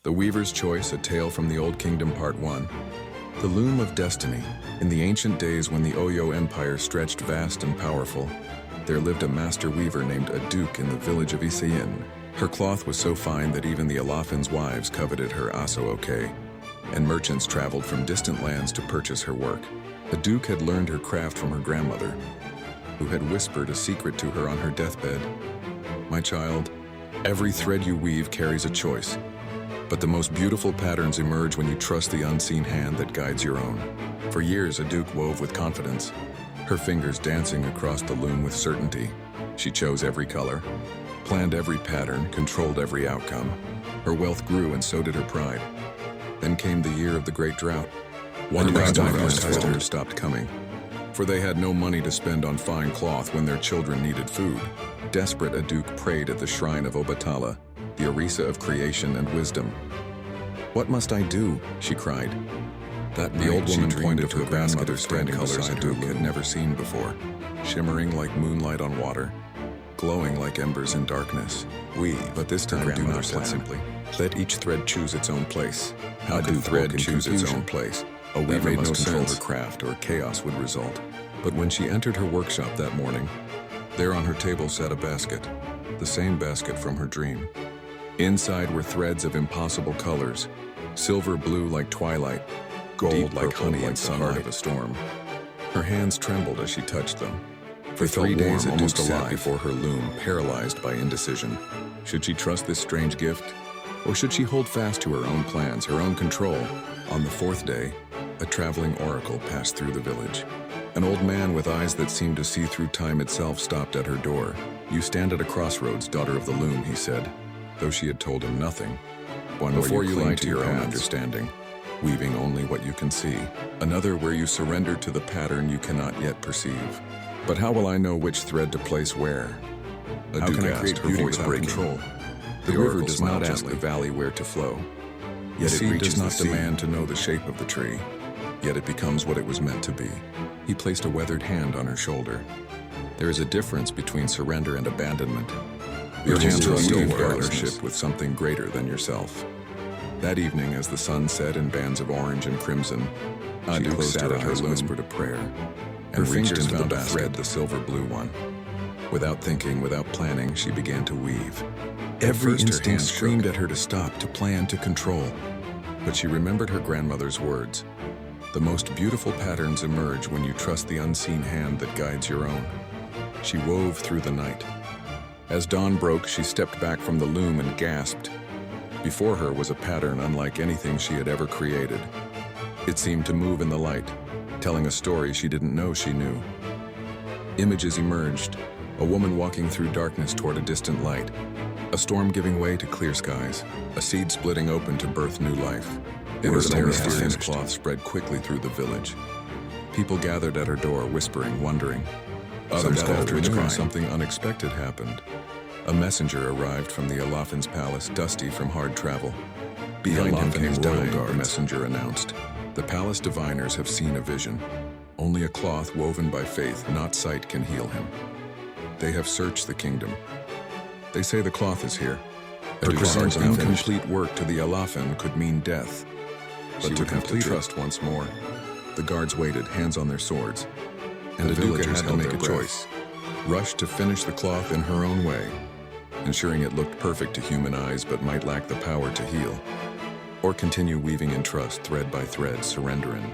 The Weaver's Choice, A Tale from the Old Kingdom, Part 1. The Loom of Destiny. In the ancient days when the Oyo Empire stretched vast and powerful, there lived a master weaver named Aduk in the village of Isayin. Her cloth was so fine that even the Alafin's wives coveted her aso-oke, and merchants traveled from distant lands to purchase her work. Aduk had learned her craft from her grandmother, who had whispered a secret to her on her deathbed. "My child, every thread you weave carries a choice. But the most beautiful patterns emerge when you trust the unseen hand that guides your own." For years, Aduk wove with confidence, her fingers dancing across the loom with certainty. She chose every color, planned every pattern, controlled every outcome. Her wealth grew and so did her pride. Then came the year of the Great Drought. One day, customers stopped coming, for they had no money to spend on fine cloth when their children needed food. Desperate, Aduk prayed at the shrine of Obatala, the Orisa of creation and wisdom. "What must I do?" she cried. The old woman pointed to a basket of standing colors Aduk had never seen before, shimmering like moonlight on water, glowing like embers in darkness. But this time do not plan. Simply, let each thread choose its own place. How could thread choose its own place? A weaver must control her craft or chaos would result. But when she entered her workshop that morning, there on her table sat a basket, the same basket from her dream. Inside were threads of impossible colors, silver blue like twilight, gold like honey and sunlight of a storm. Her hands trembled as she touched them. For 3 days, Aduk sat before her loom, paralyzed by indecision. Should she trust this strange gift? Or should she hold fast to her own plans, her own control? On the 4th day, a traveling oracle passed through the village. An old man with eyes that seemed to see through time itself stopped at her door. "You stand at a crossroads, daughter of the loom," he said, though she had told him nothing. "One where you cling to your own understanding, weaving only what you can see. Another where you surrender to the pattern you cannot yet perceive. But how will I know which thread to place where?" How can I create beauty without control? The river does not ask the valley where to flow. Yet it does not demand to know the shape of the tree. Yet it becomes what it was meant to be. He placed a weathered hand on her shoulder. There is a difference between surrender and abandonment. Your hands are still in partnership with something greater than yourself. That evening, as the sun set in bands of orange and crimson, Aduk sat at her loom, whispered a prayer, and her fingers found a thread, the silver blue one. Without thinking, without planning, she began to weave. Every instinct screamed at her to stop, to plan, to control. But she remembered her grandmother's words. The most beautiful patterns emerge when you trust the unseen hand that guides your own. She wove through the night. As dawn broke, she stepped back from the loom and gasped. Before her was a pattern unlike anything she had ever created. It seemed to move in the light, telling a story she didn't know she knew. Images emerged, a woman walking through darkness toward a distant light, a storm giving way to clear skies, a seed splitting open to birth new life. It was a mysterious cloth spread quickly through the village. People gathered at her door, whispering, wondering. Others afternoon, something unexpected happened. A messenger arrived from the Alafin's palace, dusty from hard travel. Behind him came royal guard, the messenger announced. "The palace diviners have seen a vision. Only a cloth woven by faith, not sight, can heal him. They have searched the kingdom. They say the cloth is here." Aduk's incomplete work to the Alafin could mean death. But to complete trust once more, the guards waited, hands on their swords. And Aduk had to make a choice. Rush to finish the cloth in her own way, ensuring it looked perfect to human eyes but might lack the power to heal. Or continue weaving in trust, thread by thread, surrendering.